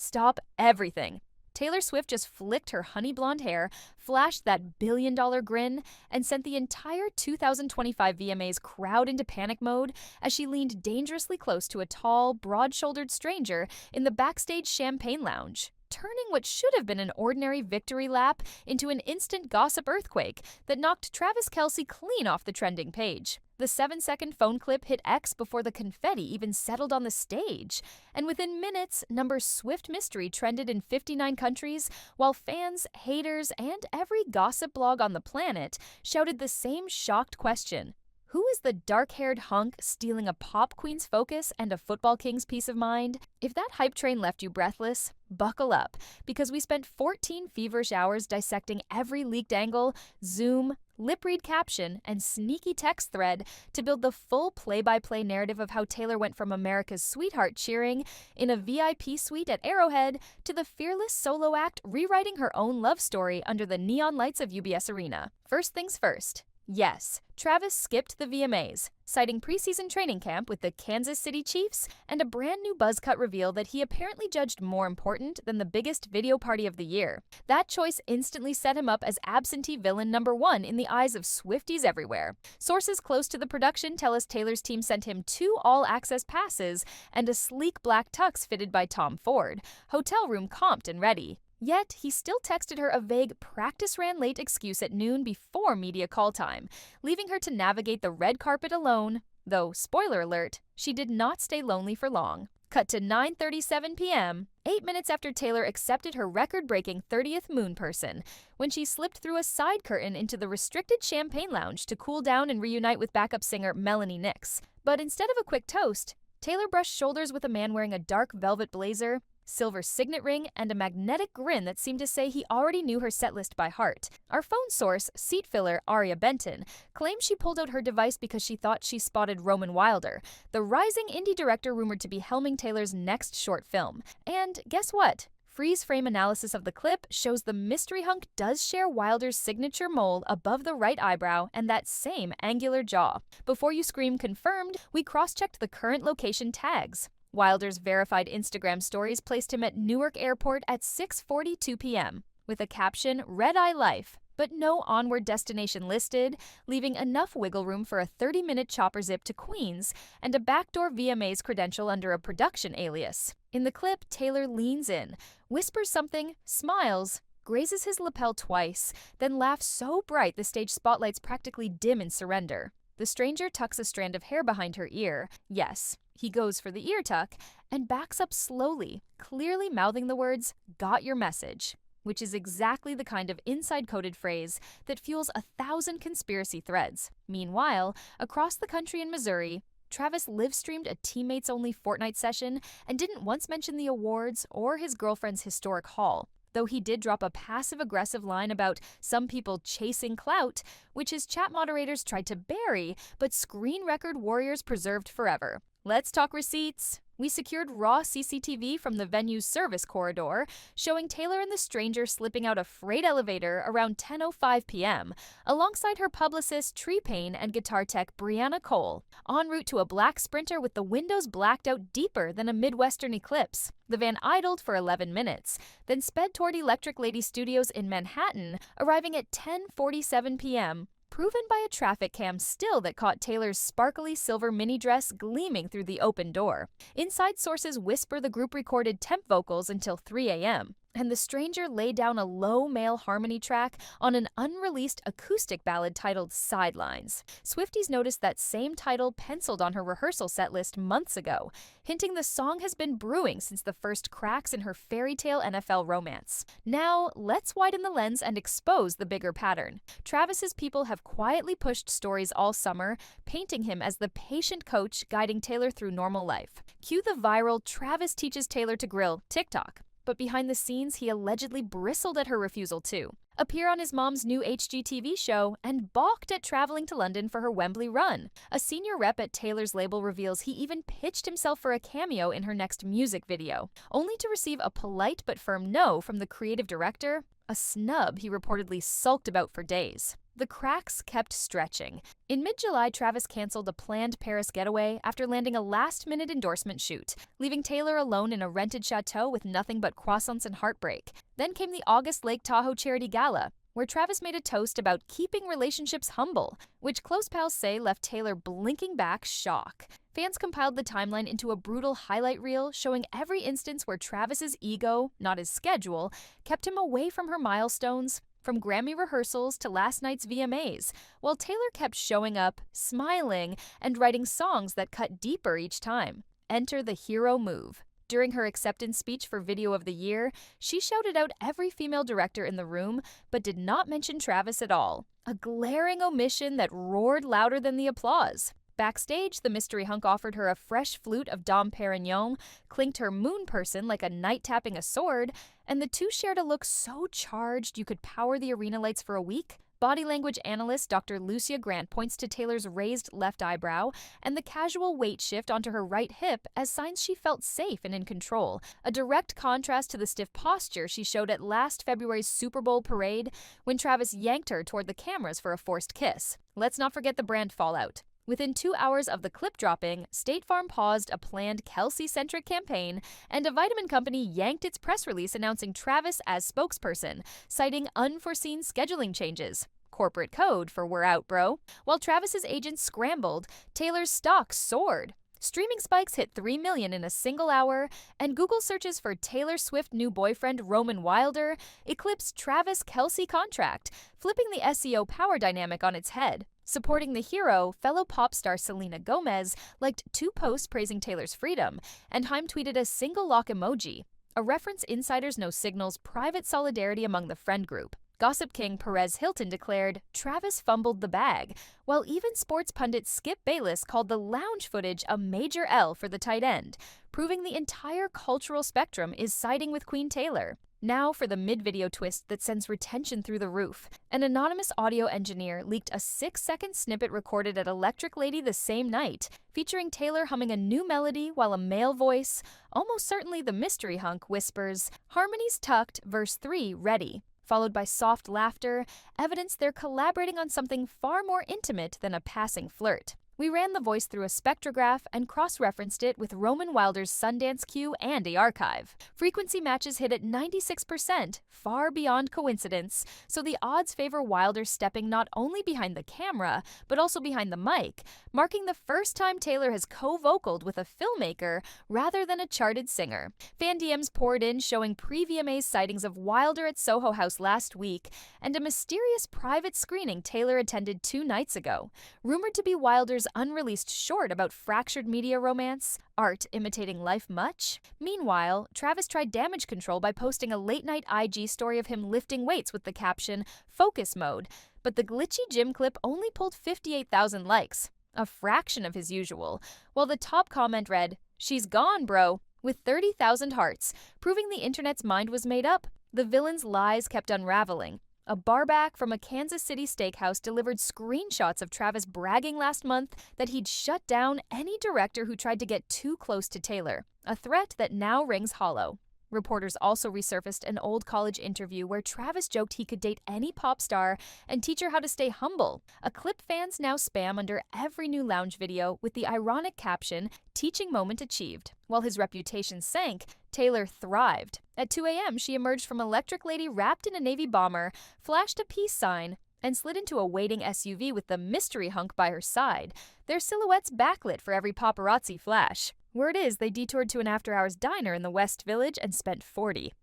Stop everything. Taylor Swift just flicked her honey blonde hair, flashed that billion-dollar grin, and sent the entire 2025 VMAs crowd into panic mode as she leaned dangerously close to a tall, broad-shouldered stranger in the backstage champagne lounge, turning what should have been an ordinary victory lap into an instant gossip earthquake that knocked Travis Kelce clean off the trending page. The 7-second phone clip hit X before the confetti even settled on the stage, and within minutes, Swift mystery trended in 59 countries, while fans, haters, and every gossip blog on the planet shouted the same shocked question: who is the dark-haired hunk stealing a pop queen's focus and a football king's peace of mind? If that hype train left you breathless, buckle up, because we spent 14 feverish hours dissecting every leaked angle, zoom, lip-read caption, and sneaky text thread to build the full play-by-play narrative of how Taylor went from America's sweetheart cheering in a VIP suite at Arrowhead to the fearless solo act rewriting her own love story under the neon lights of UBS Arena. First things first. Yes, Travis skipped the VMAs, citing preseason training camp with the Kansas City Chiefs and a brand new buzz cut reveal that he apparently judged more important than the biggest video party of the year. That choice instantly set him up as absentee villain number one in the eyes of Swifties everywhere. Sources close to the production tell us Taylor's team sent him 2 all-access passes and a sleek black tux fitted by Tom Ford, hotel room comped and ready. Yet, he still texted her a vague practice-ran-late excuse at noon before media call time, leaving her to navigate the red carpet alone, though, spoiler alert, she did not stay lonely for long. Cut to 9:37 p.m., 8 minutes after Taylor accepted her record-breaking 30th moon person, when she slipped through a side curtain into the restricted champagne lounge to cool down and reunite with backup singer Melanie Nix. But instead of a quick toast, Taylor brushed shoulders with a man wearing a dark velvet blazer, silver signet ring, and a magnetic grin that seemed to say he already knew her setlist by heart. Our phone source, seat filler Aria Benton, claims she pulled out her device because she thought she spotted Roman Wilder, the rising indie director rumored to be helming Taylor's next short film. And guess what? Freeze-frame analysis of the clip shows the mystery hunk does share Wilder's signature mole above the right eyebrow and that same angular jaw. Before you scream confirmed, we cross-checked the current location tags. Wilder's verified Instagram stories placed him at Newark Airport at 6:42 p.m. with a caption, "Red Eye Life," but no onward destination listed, leaving enough wiggle room for a 30-minute chopper zip to Queens and a backdoor VMAs credential under a production alias. In the clip, Taylor leans in, whispers something, smiles, grazes his lapel twice, then laughs so bright the stage spotlights practically dim in surrender. The stranger tucks a strand of hair behind her ear. Yes, he goes for the ear tuck and backs up slowly, clearly mouthing the words, "Got your message," which is exactly the kind of inside-coded phrase that fuels 1,000 conspiracy threads. Meanwhile, across the country in Missouri, Travis live-streamed a teammates-only Fortnite session and didn't once mention the awards or his girlfriend's historic haul, though he did drop a passive-aggressive line about some people chasing clout, which his chat moderators tried to bury, but screen record warriors preserved forever. Let's talk receipts. We secured raw CCTV from the venue's service corridor, showing Taylor and the stranger slipping out a freight elevator around 10:05 p.m., alongside her publicist Tree-Pain and guitar tech Brianna Cole, en route to a black Sprinter with the windows blacked out deeper than a Midwestern eclipse. The van idled for 11 minutes, then sped toward Electric Lady Studios in Manhattan, arriving at 10:47 p.m., proven by a traffic cam still that caught Taylor's sparkly silver mini dress gleaming through the open door. Inside sources whisper the group recorded temp vocals until 3 a.m., and the stranger laid down a low male harmony track on an unreleased acoustic ballad titled Sidelines. Swifties noticed that same title penciled on her rehearsal set list months ago, hinting the song has been brewing since the first cracks in her fairy tale NFL romance. Now, let's widen the lens and expose the bigger pattern. Travis's people have quietly pushed stories all summer, painting him as the patient coach guiding Taylor through normal life. Cue the viral "Travis teaches Taylor to grill" TikTok. But behind the scenes, he allegedly bristled at her refusal too. appear on his mom's new HGTV show, and balked at traveling to London for her Wembley run. A senior rep at Taylor's label reveals he even pitched himself for a cameo in her next music video, only to receive a polite but firm no from the creative director, a snub he reportedly sulked about for days. The cracks kept stretching. In mid-July, Travis canceled a planned Paris getaway after landing a last-minute endorsement shoot, leaving Taylor alone in a rented chateau with nothing but croissants and heartbreak. Then came the August Lake Tahoe charity gala, where Travis made a toast about keeping relationships humble, which close pals say left Taylor blinking back shock. Fans compiled the timeline into a brutal highlight reel showing every instance where Travis's ego, not his schedule, kept him away from her milestones, from Grammy rehearsals to last night's VMAs, while Taylor kept showing up, smiling, and writing songs that cut deeper each time. Enter the hero move. During her acceptance speech for Video of the Year, she shouted out every female director in the room, but did not mention Travis at all. A glaring omission that roared louder than the applause. Backstage, the mystery hunk offered her a fresh flute of Dom Perignon, clinked her moon person like a knight tapping a sword, and the two shared a look so charged you could power the arena lights for a week. Body language analyst Dr. Lucia Grant points to Taylor's raised left eyebrow and the casual weight shift onto her right hip as signs she felt safe and in control, a direct contrast to the stiff posture she showed at last February's Super Bowl parade when Travis yanked her toward the cameras for a forced kiss. Let's not forget the brand fallout. Within 2 hours of the clip dropping, State Farm paused a planned Kelce-centric campaign, and a vitamin company yanked its press release announcing Travis as spokesperson, citing unforeseen scheduling changes. Corporate code for "we're out, bro." While Travis's agents scrambled, Taylor's stock soared. Streaming spikes hit 3 million in a single hour, and Google searches for Taylor Swift new boyfriend Roman Wilder eclipsed Travis Kelce contract, flipping the SEO power dynamic on its head. Supporting the hero, fellow pop star Selena Gomez liked 2 posts praising Taylor's freedom, and Haim tweeted a single lock emoji, a reference insiders know signals private solidarity among the friend group. Gossip king Perez Hilton declared, "Travis fumbled the bag," while even sports pundit Skip Bayless called the lounge footage a major L for the tight end, proving the entire cultural spectrum is siding with Queen Taylor. Now for the mid-video twist that sends retention through the roof. An anonymous audio engineer leaked a 6-second snippet recorded at Electric Lady the same night, featuring Taylor humming a new melody while a male voice, almost certainly the mystery hunk, whispers, "Harmonies tucked, verse 3, ready," followed by soft laughter, evidence they're collaborating on something far more intimate than a passing flirt. We ran the voice through a spectrograph and cross-referenced it with Roman Wilder's Sundance cue and the archive. Frequency matches hit at 96%, far beyond coincidence, so the odds favor Wilder stepping not only behind the camera, but also behind the mic, marking the first time Taylor has co-vocaled with a filmmaker rather than a charted singer. Fan DMs poured in showing pre-VMAs sightings of Wilder at Soho House last week and a mysterious private screening Taylor attended 2 nights ago. Rumored to be Wilder's unreleased short about fractured media romance, art imitating life much? Meanwhile, Travis tried damage control by posting a late-night IG story of him lifting weights with the caption, "Focus mode," but the glitchy gym clip only pulled 58,000 likes, a fraction of his usual, while the top comment read, "She's gone, bro," with 30,000 hearts, proving the internet's mind was made up. The villain's lies kept unraveling. A barback from a Kansas City steakhouse delivered screenshots of Travis bragging last month that he'd shut down any director who tried to get too close to Taylor, a threat that now rings hollow. Reporters also resurfaced an old college interview where Travis joked he could date any pop star and teach her how to stay humble, a clip fans now spam under every new lounge video with the ironic caption, "Teaching moment achieved." While his reputation sank, Taylor thrived. At 2 a.m., she emerged from Electric Lady wrapped in a Navy bomber, flashed a peace sign, and slid into a waiting SUV with the mystery hunk by her side, their silhouettes backlit for every paparazzi flash. Word is they detoured to an after-hours diner in the West Village and spent $40.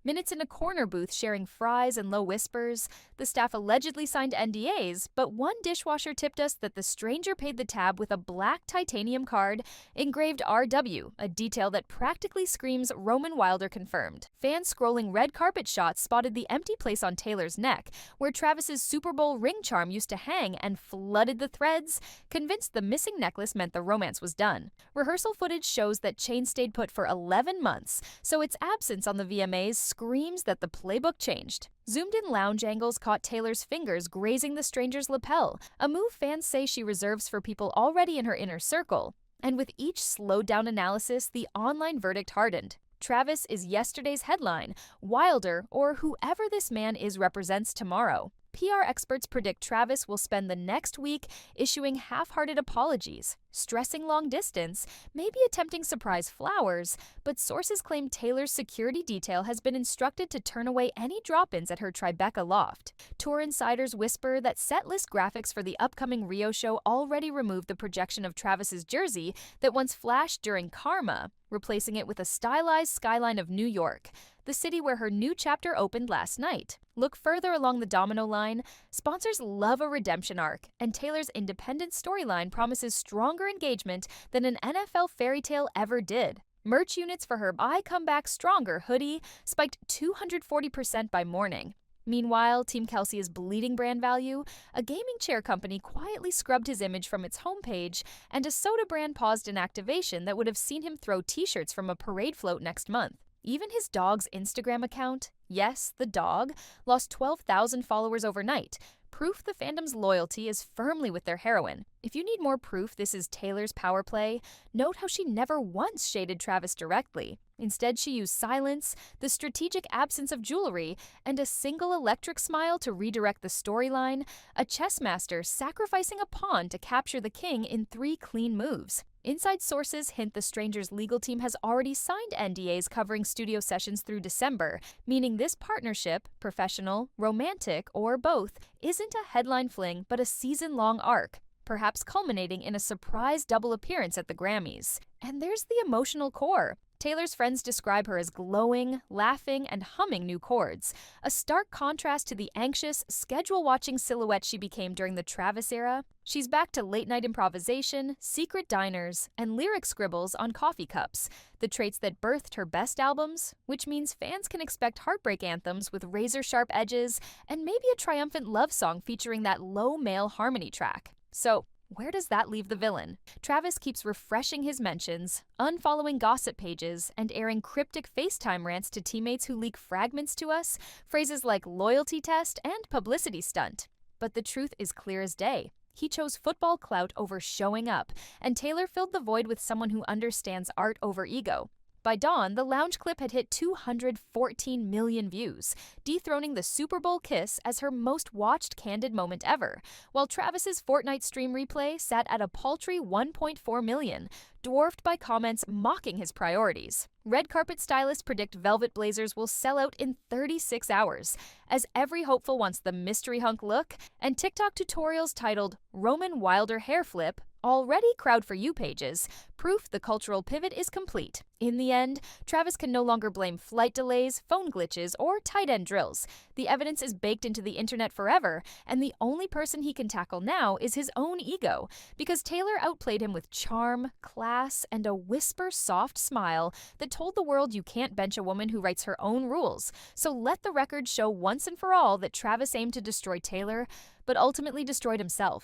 Minutes in a corner booth sharing fries and low whispers. The staff allegedly signed NDAs, but one dishwasher tipped us that the stranger paid the tab with a black titanium card engraved RW, a detail that practically screams Roman Wilder confirmed. Fans scrolling red carpet shots spotted the empty place on Taylor's neck, where Travis's Super Bowl ring charm used to hang, and flooded the threads, convinced the missing necklace meant the romance was done. Rehearsal footage shows that chain stayed put for 11 months, so its absence on the VMAs screams that the playbook changed. Zoomed-in lounge angles caught Taylor's fingers grazing the stranger's lapel, a move fans say she reserves for people already in her inner circle. And with each slowed-down analysis, the online verdict hardened. Travis is yesterday's headline. Wilder, or whoever this man is, represents tomorrow. PR experts predict Travis will spend the next week issuing half-hearted apologies, stressing long distance, maybe attempting surprise flowers, but sources claim Taylor's security detail has been instructed to turn away any drop-ins at her Tribeca loft. Tour insiders whisper that set-list graphics for the upcoming Rio show already removed the projection of Travis's jersey that once flashed during Karma, replacing it with a stylized skyline of New York, the city where her new chapter opened last night. Look further along the domino line. Sponsors love a redemption arc, and Taylor's independent storyline promises stronger engagement than an NFL fairy tale ever did. Merch units for her I Come Back Stronger hoodie spiked 240% by morning. Meanwhile, Team Kelce's bleeding brand value, a gaming chair company quietly scrubbed his image from its homepage, and a soda brand paused an activation that would have seen him throw t-shirts from a parade float next month. Even his dog's Instagram account, yes, the dog, lost 12,000 followers overnight, proof the fandom's loyalty is firmly with their heroine. If you need more proof this is Taylor's power play, note how she never once shaded Travis directly. Instead, she used silence, the strategic absence of jewelry, and a single electric smile to redirect the storyline, a chess master sacrificing a pawn to capture the king in 3 clean moves. Inside sources hint the stranger's legal team has already signed NDAs covering studio sessions through December, meaning this partnership, professional, romantic, or both, isn't a headline fling but a season-long arc, perhaps culminating in a surprise double appearance at the Grammys. And there's the emotional core. Taylor's friends describe her as glowing, laughing, and humming new chords, a stark contrast to the anxious, schedule-watching silhouette she became during the Travis era. She's back to late-night improvisation, secret diners, and lyric scribbles on coffee cups, the traits that birthed her best albums, which means fans can expect heartbreak anthems with razor-sharp edges and maybe a triumphant love song featuring that low male harmony track. So, where does that leave the villain? Travis keeps refreshing his mentions, unfollowing gossip pages, and airing cryptic FaceTime rants to teammates who leak fragments to us, phrases like loyalty test and publicity stunt. But the truth is clear as day. He chose football clout over showing up, and Taylor filled the void with someone who understands art over ego. By dawn, the lounge clip had hit 214 million views, dethroning the Super Bowl kiss as her most watched candid moment ever, while Travis's Fortnite stream replay sat at a paltry 1.4 million, dwarfed by comments mocking his priorities. Red carpet stylists predict velvet blazers will sell out in 36 hours, as every hopeful wants the mystery hunk look, and TikTok tutorials titled Roman Wilder Hair Flip already crowd for you pages, proof the cultural pivot is complete. In the end, Travis can no longer blame flight delays, phone glitches, or tight end drills. The evidence is baked into the internet forever, and the only person he can tackle now is his own ego, because Taylor outplayed him with charm, class, and a whisper-soft smile that told the world you can't bench a woman who writes her own rules. So let the record show once and for all that Travis aimed to destroy Taylor, but ultimately destroyed himself.